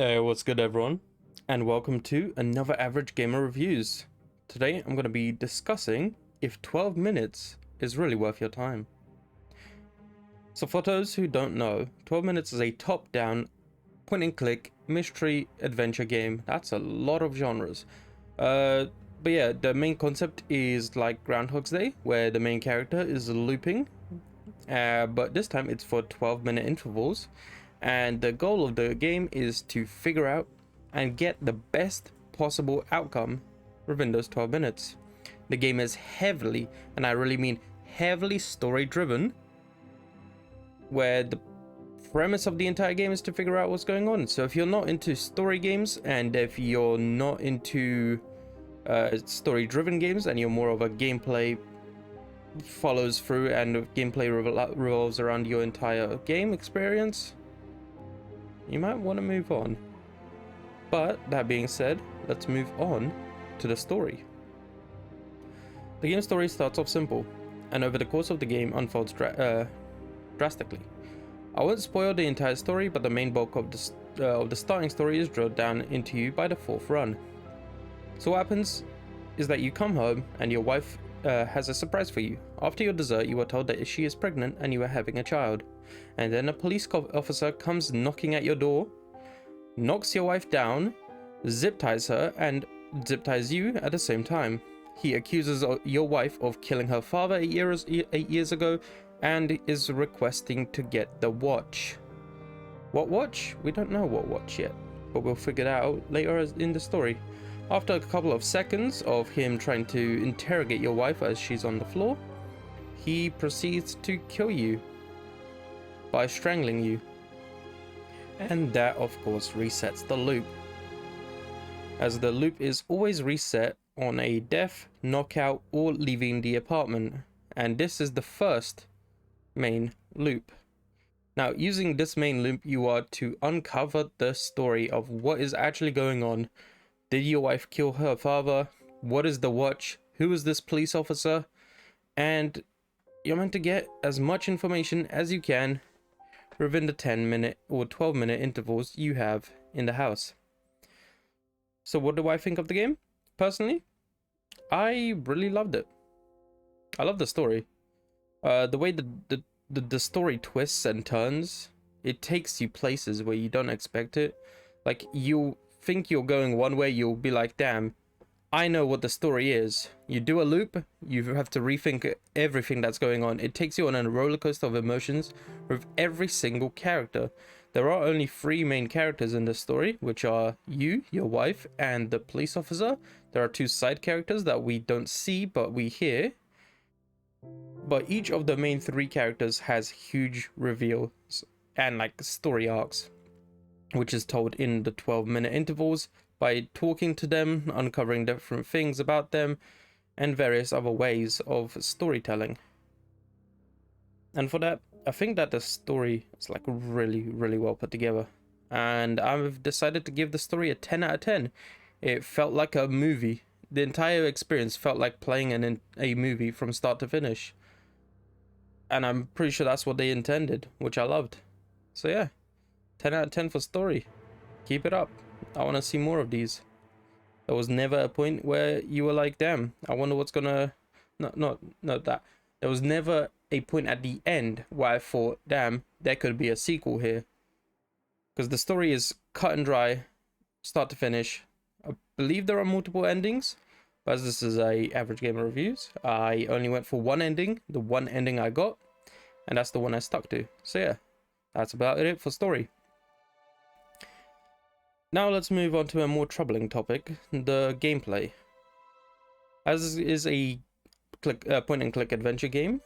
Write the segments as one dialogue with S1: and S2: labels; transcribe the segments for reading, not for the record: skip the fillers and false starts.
S1: Hey, what's good, everyone? And welcome to another Average Gamer Reviews. Today, I'm going to be discussing if 12 minutes is really worth your time. So for those who don't know, 12 minutes is a top-down, point-and-click, mystery adventure game. That's a lot of genres. But yeah, the main concept is like Groundhog's Day, where the main character is looping. But this time it's for 12-minute intervals. And the goal of the game is to figure out and get the best possible outcome within those 12 minutes. The game is heavily, and I really mean heavily, story driven, where the premise of the entire game is to figure out what's going on. So if you're not into story games, and if you're not into story driven games, and you're more of a gameplay follows through and gameplay revolves around your entire game experience, you might want to move on. But that being said, let's move on to the story. The game story starts off simple, and over the course of the game unfolds drastically. I won't spoil the entire story, but the main bulk of the starting story is drilled down into you by the fourth run. So what happens is that you come home and your wife has a surprise for you. After your dessert, you are told that she is pregnant and you are having a child. And then a police officer comes knocking at your door, knocks your wife down, zip ties her, and zip ties you at the same time. He accuses your wife of killing her father 8 years ago and is requesting to get the watch. What watch? We don't know what watch yet, but we'll figure it out later in the story. After a couple of seconds of him trying to interrogate your wife as she's on the floor, he proceeds to kill you by strangling you. And that, of course, resets the loop, as the loop is always reset on a death, knockout, or leaving the apartment. And this is the first main loop. Now, using this main loop, you are to uncover the story of what is actually going on. Did your wife kill her father? What is the watch? Who is this police officer? And you're meant to get as much information as you can within the 10-minute or 12-minute intervals you have in the house. So what do I think of the game? Personally, I really loved it. I love the story. The way the story twists and turns, it takes you places where you don't expect it. Like, you think you're going one way, you'll be like, damn, I know what the story is. You do a loop, you have to rethink everything that's going on. It takes you on a roller coaster of emotions with every single character. There are only 3 main characters in this story, which are you, your wife, and the police officer. There are 2 side characters that we don't see, but we hear. But each of the main 3 characters has huge reveals and like story arcs, which is told in the 12-minute intervals by talking to them, uncovering different things about them, and various other ways of storytelling. And for that, I think that the story is like really, really well put together. And I've decided to give the story a 10 out of 10. It felt like a movie. The entire experience felt like playing a movie from start to finish. And I'm pretty sure that's what they intended, which I loved. So yeah, 10 out of 10 for story. Keep it up. I want to see more of these. There was never a point where you were like, damn, I wonder what's gonna... Not that. There was never a point at the end where I thought, damn, there could be a sequel here. Because the story is cut and dry, start to finish. I believe there are multiple endings, but as this is a Average Gamer Reviews, I only went for one ending, the one ending I got, and that's the one I stuck to. So yeah, that's about it for story. Now let's move on to a more troubling topic, the gameplay. As is a point-and-click adventure game,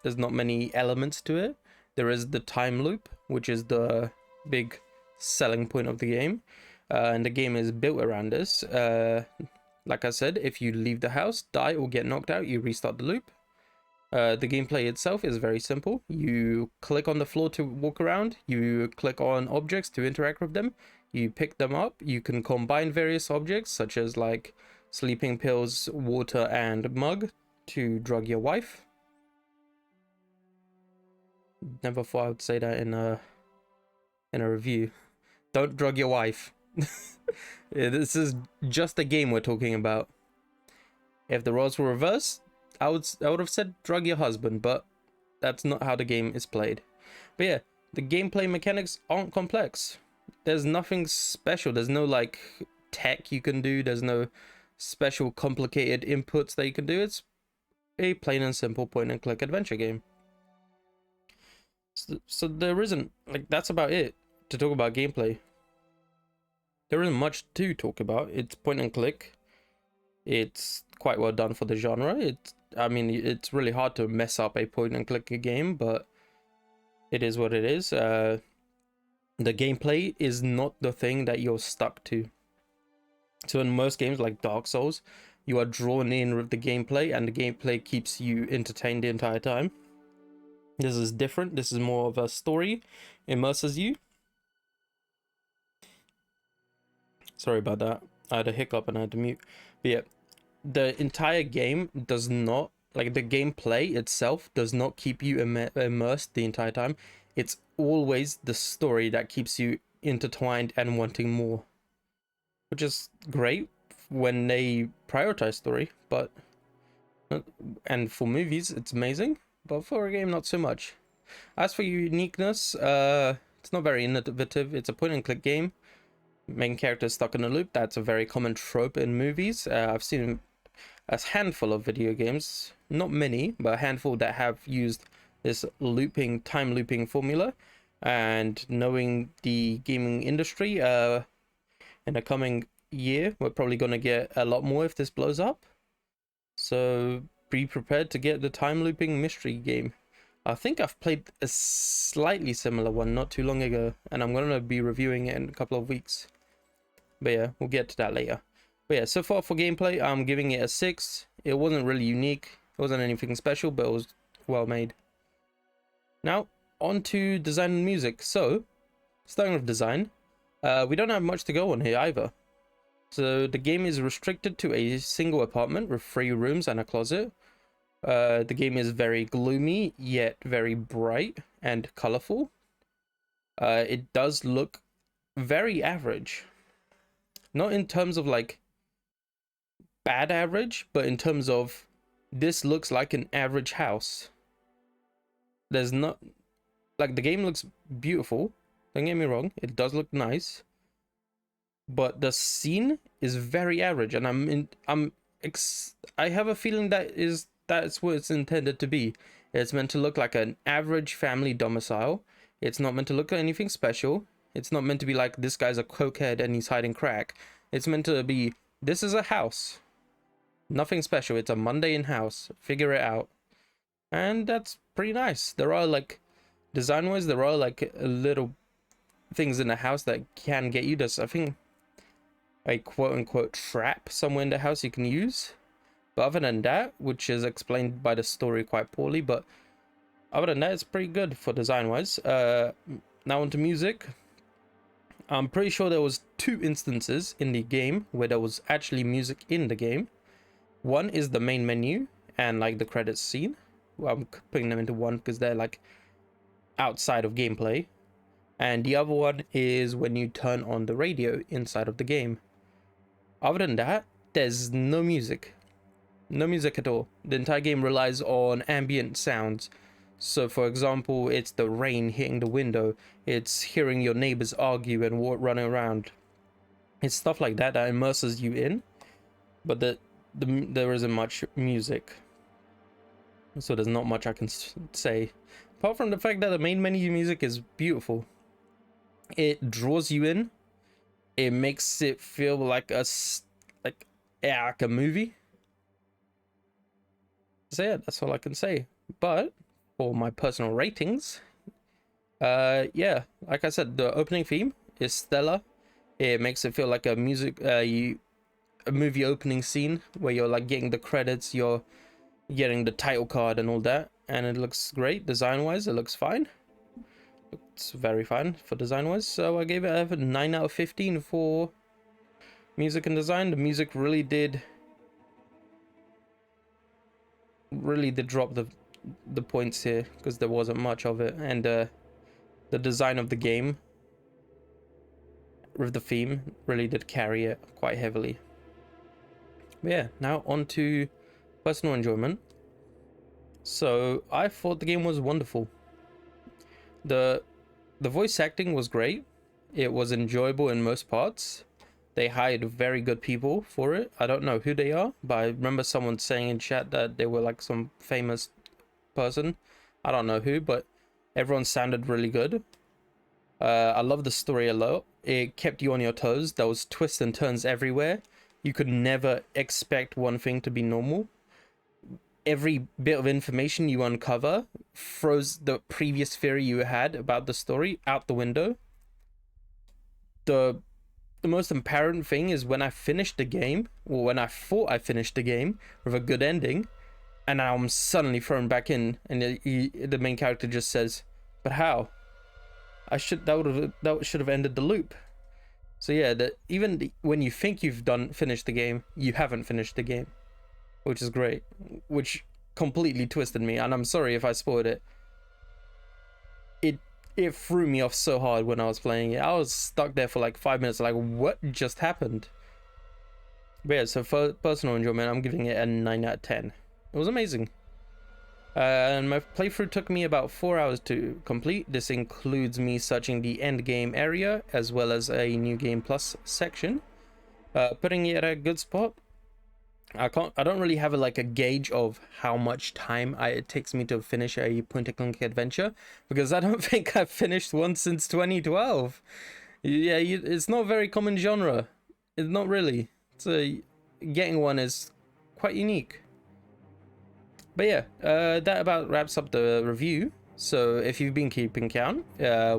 S1: there's not many elements to it. There is the time loop, which is the big selling point of the game, and the game is built around this. Like I said, if you leave the house, die, or get knocked out, you restart the loop. The gameplay itself is very simple. You click on the floor to walk around, you click on objects to interact with them, you pick them up, you can combine various objects such as like sleeping pills, water, and mug to drug your wife. Never thought I would say that in a review. Don't drug your wife. Yeah, this is just a game we're talking about. If the roles were reversed, I would have said drug your husband, but that's not how the game is played. But yeah, the gameplay mechanics aren't complex. There's nothing special. There's no like tech you can do. There's no special complicated inputs that you can do. It's a plain and simple point and click adventure game. So there isn't, like, that's about it to talk about gameplay. There isn't much to talk about. It's point and click. It's quite well done for the genre. I mean, it's really hard to mess up a point and click game, but it is what it is. The gameplay is not the thing that you're stuck to. So in most games like Dark Souls, you are drawn in with the gameplay, and the gameplay keeps you entertained the entire time. This is different. This is more of a story, immerses you. Sorry about that. I had a hiccup and I had to mute. But yeah, the entire game does not, like, the gameplay itself does not keep you immersed the entire time. It's always the story that keeps you intertwined and wanting more, which is great when they prioritize story, but and for movies it's amazing, but for a game not so much. As for uniqueness, it's not very innovative. It's a point and click game. Main character stuck in a loop. That's a very common trope in movies. I've seen a handful of video games, not many, but a handful that have used this time looping formula. And knowing the gaming industry, in the coming year, we're probably going to get a lot more if this blows up. So be prepared to get the time looping mystery game. I think I've played a slightly similar one not too long ago, and I'm going to be reviewing it in a couple of weeks. But yeah, we'll get to that later. But yeah, so far for gameplay, I'm giving it a 6. It wasn't really unique. It wasn't anything special, but it was well made. Now, on to design and music. So, starting with design, we don't have much to go on here either. So the game is restricted to a single apartment with 3 rooms and a closet. The game is very gloomy, yet very bright and colorful. It does look very average. Not in terms of like bad average, but in terms of this looks like an average house. There's not, like, the game looks beautiful. Don't get me wrong, it does look nice. But the scene is very average, and I have a feeling that's what it's intended to be. It's meant to look like an average family domicile. It's not meant to look like anything special. It's not meant to be like this guy's a cokehead and he's hiding crack. It's meant to be, this is a house. Nothing special. It's a mundane house. Figure it out. And that's pretty nice. There are, like, design-wise, there are like little things in the house that can get you. There's, I think, a quote-unquote trap somewhere in the house you can use. But other than that, which is explained by the story quite poorly, but other than that, it's pretty good for design-wise. Now onto music. I'm pretty sure there was 2 instances in the game where there was actually music in the game. One is the main menu and like the credits scene. Well, I'm putting them into one because they're like outside of gameplay. And the other one is when you turn on the radio inside of the game. Other than that, there's no music. No music at all. The entire game relies on ambient sounds. So for example, it's the rain hitting the window. It's hearing your neighbors argue and running around. It's stuff like that that immerses you in. But there isn't much music. So there's not much I can say. Apart from the fact that the main menu music is beautiful. It draws you in. It makes it feel like a movie. So yeah, that's all I can say. But for my personal ratings, yeah, like I said, the opening theme is stellar. It makes it feel like a movie opening scene where you're like getting the credits, you're getting the title card and all that, and it looks great design wise. It looks fine. It's very fine for design wise, so I gave it a 9 out of 15 for music and design. The music really did drop the points here because there wasn't much of it, and the design of the game with the theme really did carry it quite heavily. But yeah, now on to personal enjoyment. So I thought the game was wonderful. The voice acting was great. It was enjoyable in most parts. They hired very good people for it. I don't know who they are, but I remember someone saying in chat that they were like some famous person. I don't know who, but everyone sounded really good. I love the story a lot. It kept you on your toes. There was twists and turns everywhere. You could never expect one thing to be normal. Every bit of information you uncover throws the previous theory you had about the story out the window. The most apparent thing is when I finished the game, or when I thought I finished the game with a good ending, and now I'm suddenly thrown back in, and the main character just says, "But how? That should have ended the loop." So yeah, when you think you've finished the game, you haven't finished the game, which is great, which completely twisted me, and I'm sorry if I spoiled it. It threw me off so hard when I was playing it. I was stuck there for like 5 minutes, like, what just happened? But yeah, so for personal enjoyment, I'm giving it a 9 out of 10. It was amazing. And my playthrough took me about 4 hours to complete. This includes me searching the end game area as well as a new game plus section, putting it at a good spot. I don't really have a gauge of how much time it takes me to finish a point and click adventure, because I don't think I've finished one since 2012. Yeah, it's not a very common genre. It's not really. Getting one is quite unique. But yeah, that about wraps up the review. So if you've been keeping count,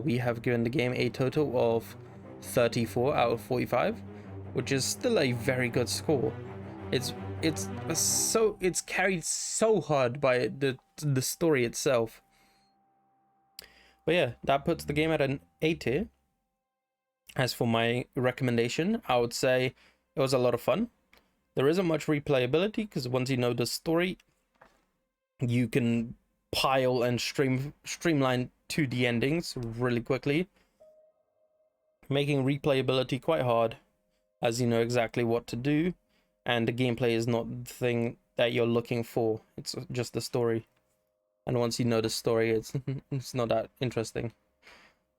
S1: we have given the game a total of 34 out of 45, which is still a very good score. It's carried so hard by the story itself. But yeah, that puts the game at an A tier. As for my recommendation, I would say it was a lot of fun. There isn't much replayability because once you know the story, you can pile and streamline to the endings really quickly, making replayability quite hard, as you know exactly what to do, and the gameplay is not the thing that you're looking for. It's just the story, and once you know the story, it's not that interesting.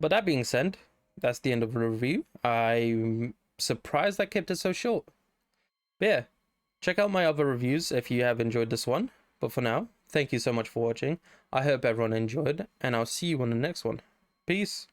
S1: But that being said, that's the end of the review. I'm surprised I kept it so short. But yeah, check out my other reviews if you have enjoyed this one. But for now, thank you so much for watching. I hope everyone enjoyed, and I'll see you on the next one. Peace.